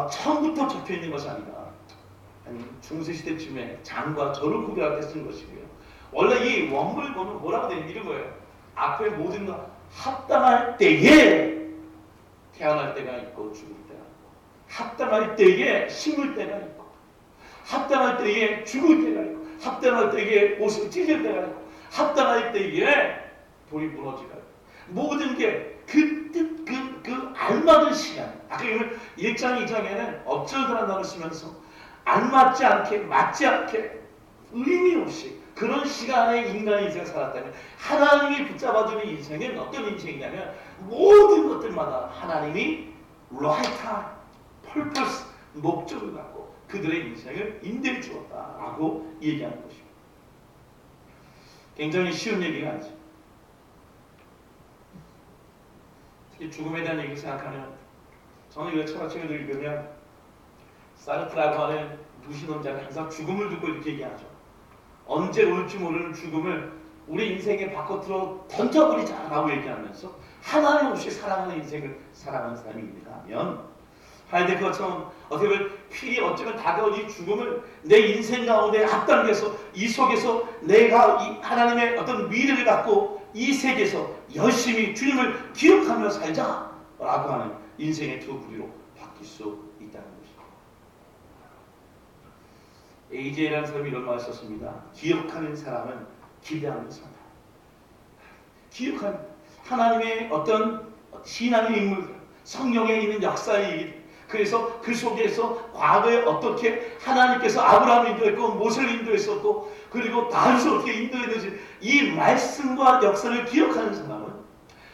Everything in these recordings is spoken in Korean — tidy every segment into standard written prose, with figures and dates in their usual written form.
처음부터 적혀 있는 것이 아니라 한 중세시대쯤에 장과 절을 구별할 때 쓴 것이고요. 원래 이 원문을 보면 뭐라고 되는 이런 거예요. 앞에 모든 것 합당할 때에 태어날 때가 있고 죽을 때가 있고, 합당할 때에 심을 때가 있고, 합당할 때에 죽을 때가 있고, 합당할 때에 옷을 찢을 때가 있고, 합당할 때에 돌이 무너지고, 모든 게 그 알맞은 시간. 아까 1장 2장에는 업절이라는 단어를 쓰면서 알맞지 않게, 맞지 않게, 의미 없이 그런 시간에 인간의 인생을 살았다면, 하나님이 붙잡아주는 인생은 어떤 인생이냐면 모든 것들마다 하나님이 right time, purpose, 목적을 갖고 그들의 인생을 인도해 주었다라고 얘기하는 것입니다. 굉장히 쉬운 얘기가 아니죠. 특히 죽음에 대한 얘기를 생각하면, 저는 이거 철학책을 읽으면 사르트라고 하는 무신론자가 항상 죽음을 두고 이렇게 얘기하죠. 언제 올지 모르는 죽음을 우리 인생의 바깥으로 던져버리자라고 얘기하면서 하나님 없이 살아가는 인생을 살아가는 사람이 있는가 하면, 하이데거처럼 어떻게 보면 필히 어쩌면 다가올 이 죽음을 내 인생 가운데 앞당겨서 이 속에서 내가 이 하나님의 어떤 미래를 갖고 이 세계에서 열심히 주님을 기억하며 살자라고 하는 인생의 두 부류로 바뀔 수 있다는 것입니다. AJ라는 사람이 이런 말을 썼습니다. 기억하는 사람은 기대하는 사람. 기억하는 하나님의 어떤 신앙의 인물들, 성경에 있는 역사의 일, 그래서 그 속에서 과거에 어떻게 하나님께서 아브라함을 인도했고 모세를 인도했었고 그리고 다윗을 어떻게 인도했는지 이 말씀과 역사를 기억하는 사람은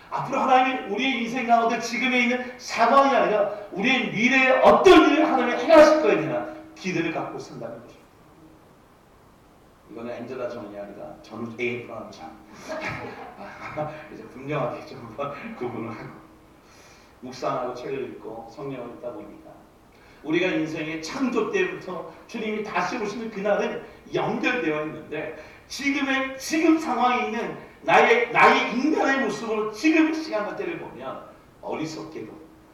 앞으로 하나님이 우리의 인생 가운데 지금에 있는 상황이 아니라 우리의 미래에 어떤 일을 하나님이 행하실 거에 대한 기대를 갖고 산다는 것입니다. 이거는 엔젤라 존이 아니라 전 에이브라함 장. 이제 분명하게 좀 구분을 하고 묵상하고 책을 읽고 성경을 읽다 보니까 우리가 인생의 창조 때부터 주님이 다시 오시는 그날은 연결되어 있는데 지금 상황에 있는 나의 인간의 모습으로 지금 시간과 때를 보면 어리석게도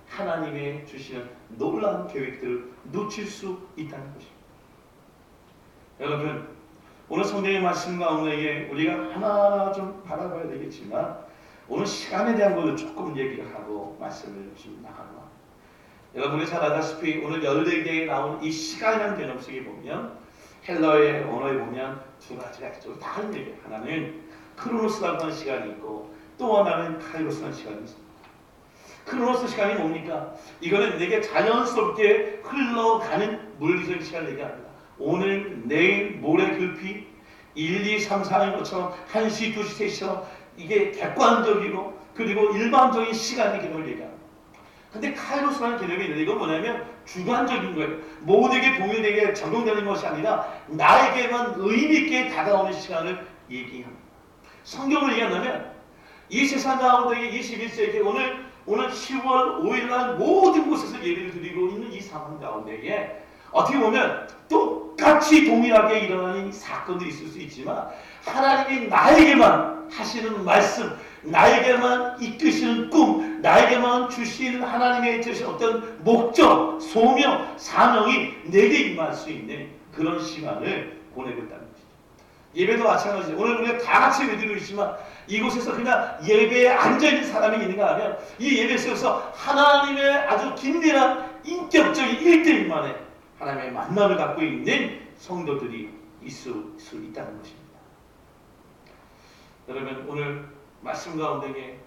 하나님의 주시는 놀라운 계획들을 놓칠 수 있다는 것입니다. 여러분, 오늘 성경의 말씀 가운데 우리가 하나 좀 바라봐야 되겠지만 오늘 시간에 대한 것을 조금 얘기를 하고 말씀을 좀 나가고, 여러분이 잘 알다시피 오늘 14개에 나온 이 시간이라는 개념 속에 보면 헬러의 언어에 보면 두 가지가 좀 다른 얘기예요. 하나는 크로노스라고 하는 시간이 있고 또 하나는 카이로스라는 시간이 있습니다. 크로노스 시간이 뭡니까? 이거는 내게 자연스럽게 흘러가는 물리적인 시간을 얘기합니다. 오늘, 내일, 모레 급히 1, 2, 3, 4인 것처럼 1시, 2시, 3시처럼 이게 객관적이고 그리고 일반적인 시간의 개념을 얘기합니다. 근데 카이로스라는 개념이 있는데 이건 뭐냐면 주관적인 거예요. 모두에게 동일되게 적용되는 것이 아니라 나에게만 의미 있게 다가오는 시간을 얘기합니다. 성경을 얘기한다면 이 세상 가운데 21세기 오늘 10월 5일 날 모든 곳에서 예배를 드리고 있는 이 상황 가운데에 어떻게 보면 똑같이 동일하게 일어나는 사건들이 있을 수 있지만 하나님이 나에게만 하시는 말씀, 나에게만 이끄시는 꿈, 나에게만 주시는 하나님의 주신 어떤 목적, 소명, 사명이 내게 임할 수 있는 그런 시간을 보내고 있다는 것이죠. 예배도 마찬가지죠. 오늘 우리가 다 같이 예배드리고 있지만 이곳에서 그냥 예배에 앉아있는 사람이 있는가 하면 이 예배 속에서 하나님의 아주 긴밀한 인격적인 1대1만의 하나님의 만남을 갖고 있는 성도들이 있을 수 있다는 것입니다. 여러분, 오늘 말씀 가운데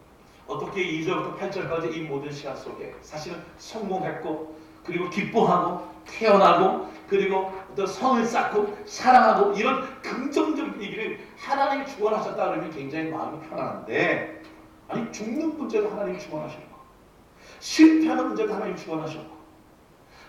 어떻게 2절부터 8절까지 이 모든 시간 속에 사실은 성공했고 그리고 기뻐하고 태어나고 그리고 어떤 성을 쌓고 사랑하고 이런 긍정적인 얘기를 하나님이 축원하셨다 그러면 굉장히 마음이 편안한데, 아니 죽는 문제도 하나님이 축원하셨고 실패하는 문제도 하나님이 축원하셨고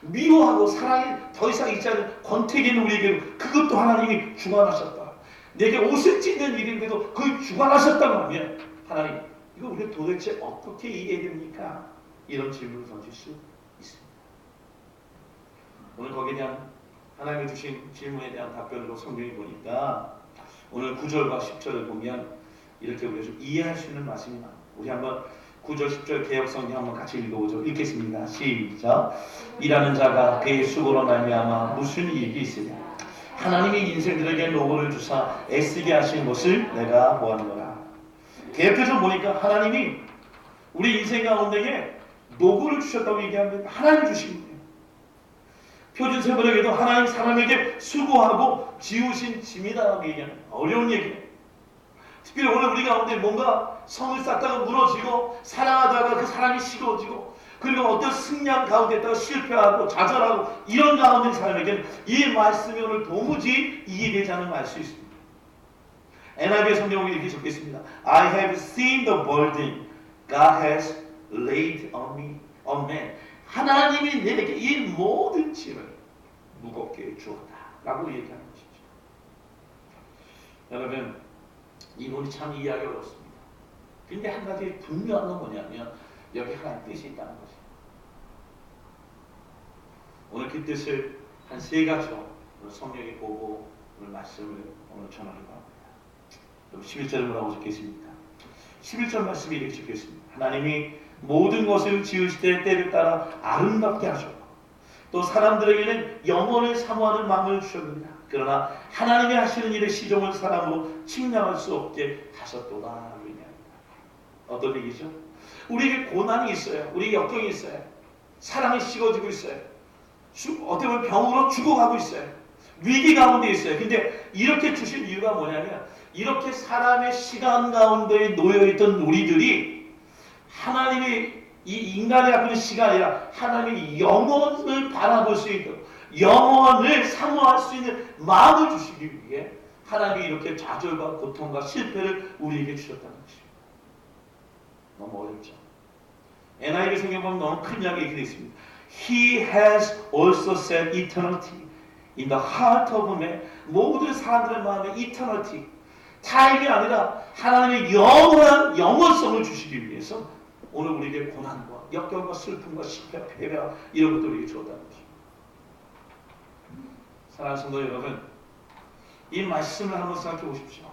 미워하고 사랑이 더 이상 있지 않은 권태기 있는 우리에게 그것도 하나님이 주관하셨다. 내게 옷을 찢는 일인데도 그걸 주관하셨다고 하면 하나님, 이거 우리가 도대체 어떻게 이해해야 됩니까? 이런 질문을 던질 수 있습니다. 오늘 거기에 대한 하나님이 주신 질문에 대한 답변으로 성경이 보니까 오늘 9절과 10절을 보면 이렇게 우리가 좀 이해할 수 있는 말씀이 나옵니다. 우리 한번 9절 10절 개역성경 한번 같이 읽어보죠. 읽겠습니다. 시작. 일하는 자가 그의 수고로 말미암아 무슨 이익이 있으랴. 하나님이 인생들에게 노고를 주사 애쓰게 하신 것을 내가 보았노라. 개역에서 보니까 하나님이 우리 인생 가운데에 노고를 주셨다고 얘기하는데 하나님 주신 거예요. 표준 세번역에도 하나님 사람에게 수고하고 지우신 짐이다라고 얘기하는 어려운 얘기예요. 특별히 오늘 우리 가운데 뭔가 성을 쌓다가 무너지고 사랑하다가 그 사랑이 식어지고 그리고 어떤 승리한 가운데 있다가 실패하고 좌절하고 이런 가운데 사람에게는 이 말씀이 오늘 도무지 이해되지 않는 말 수 있습니다. NIV 성경에 이렇게 적혀있습니다. I have seen the burden God has laid on me, on man. 하나님이 내게 이 모든 짐을 무겁게 주었다라고 얘기하는 것이죠. 여러분, 이론이 참 이해하기 어렵습니다. 근데 한 가지 분명한 건 뭐냐면 여기 하나님 뜻이 있다는 것이에요. 오늘 그 뜻을 한 세 가지로 오늘 성경에 보고 오늘 말씀을 오늘 전하기로 합니다. 11절에 뭐라고 적혀있습니까? 11절 말씀이 이렇게 적혀있습니다. 하나님이 모든 것을 지으실 때 때를 따라 아름답게 하셨고 또 사람들에게는 영원을 사모하는 마음을 주셨느니라. 그러나 하나님이 하시는 일의 시종을 사람으로 측량할 수 없게 하셨도다. 어떤 얘기죠? 우리에게 고난이 있어요. 우리에게 역경이 있어요. 사랑이 식어지고 있어요. 어떻게 보면 병으로 죽어가고 있어요. 위기 가운데 있어요. 근데 이렇게 주신 이유가 뭐냐면 이렇게 사람의 시간 가운데 놓여있던 우리들이 하나님이 이 인간의 앞에 시간이 아니라 하나님의 영혼을 바라볼 수 있도록 영혼을 사모할 수 있는 마음을 주시기 위해 하나님이 이렇게 좌절과 고통과 실패를 우리에게 주셨다는 것입니다. 너무 어렵죠. NIV 성경 보면 너무 큰 이야기 이렇게 되어 있습니다. He has also set eternity in the heart of man. 모든 사람들의 마음에 eternity, 타임이 아니라 하나님의 영원한 영원성을 주시기 위해서 오늘 우리에게 고난과 역경과 슬픔과 실패, 패배와 이런 것들을 우리에게 주었다는 것입니다. 사랑하는 성도 여러분, 이 말씀을 한번 생각해 보십시오.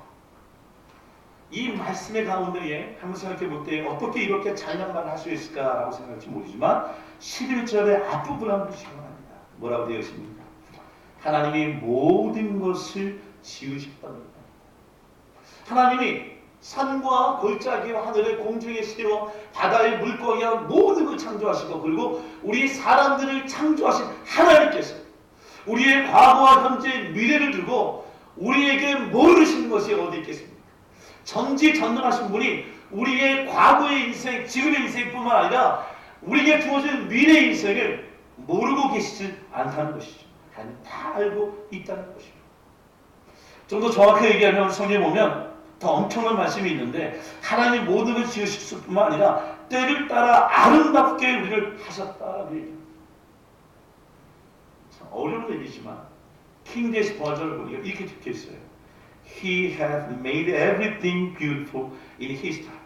이 말씀의 가운데에 한번 생각해 볼 때 어떻게 이렇게 잔인한 말을 할 수 있을까라고 생각할지 모르지만 11절의 앞부분을 한번 보시기 바랍니다. 뭐라고 되어 있습니까? 하나님이 모든 것을 지으셨답니다. 하나님이 산과 골짜기와 하늘의 공중의 새와 바다의 물고기와 모든 걸 창조하시고 그리고 우리 사람들을 창조하신 하나님께서 우리의 과거와 현재 미래를 두고 우리에게 모르시는 것이 어디 있겠습니까? 전지전능하신 분이 우리의 과거의 인생, 지금의 인생뿐만 아니라 우리에게 주어진 미래의 인생을 모르고 계시지 않다는 것이죠. 하나님 다 알고 있다는 것이죠. 좀 더 정확하게 얘기하면 성경에 보면 더 엄청난 말씀이 있는데 하나님 모든 걸 지으실 뿐만 아니라 때를 따라 아름답게 우리를 하셨다라고 얘기합니다. 참 어려운 얘기지만 킹 제임스 버전을 보니까 이렇게 적혀 있어요. He has made everything beautiful in His time.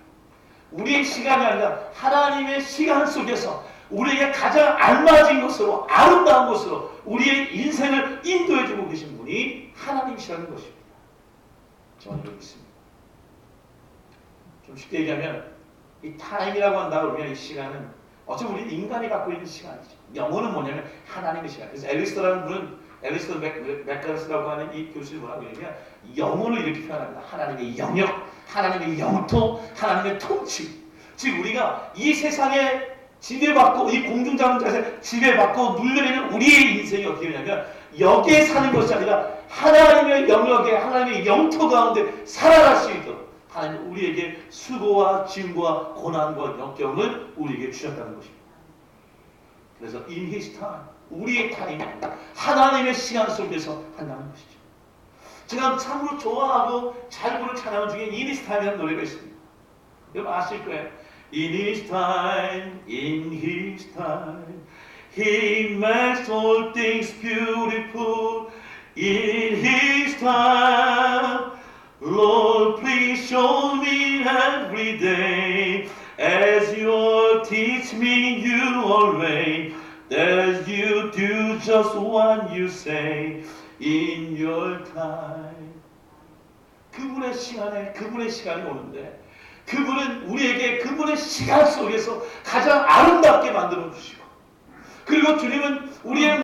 우리의 시간이 아니라 하나님의 시간 속에서 우리에게 가장 알맞은 것으로 아름다운 것으로 우리의 인생을 인도해주고 계신 분이 하나님이시라는 것입니다. 저는 이렇게 믿습니다. 좀 쉽게 얘기하면 이 타임이라고 한다 그러면 이 시간은 어차피 우리 인간이 갖고 있는 시간이죠. 영혼은 뭐냐면 하나님의 시간. 그래서 앨리스라는 분은 앨리스 맥가스라고 하는 이 교수님 뭐라고 얘기하면 영혼을 이렇게 표현합니다. 하나님의 영역, 하나님의 영토, 하나님의 통치. 즉 우리가 이 세상에 지배받고 이 공중자원자에서 지배받고 눌려있는 우리의 인생이 어떻게 되냐면 여기에 사는 것이 아니라 하나님의 영역에 하나님의 영토 가운데 살아갈 수 있도록 하나님 우리에게 수고와 짐과 고난과 역경을 우리에게 주셨다는 것입니다. 그래서 in His time, 우리의 타임, 하나님의 시간 속에서 한다는 것이죠. 제가 참으로 좋아하고 잘 부르는 찬양 중에 in His time이라는 노래가 있습니다. 여러분 아실 거예요. In His time, in His time, He makes all things beautiful. In His time, Lord, please show me every day as you teach me your way, that you do just what you say in your time. 그분의 시간에 그분의 시간이 오는데 그분은 우리에게 그분의 시간 속에서 가장 아름답게 만들어 주시고, 그리고 주님은 우리의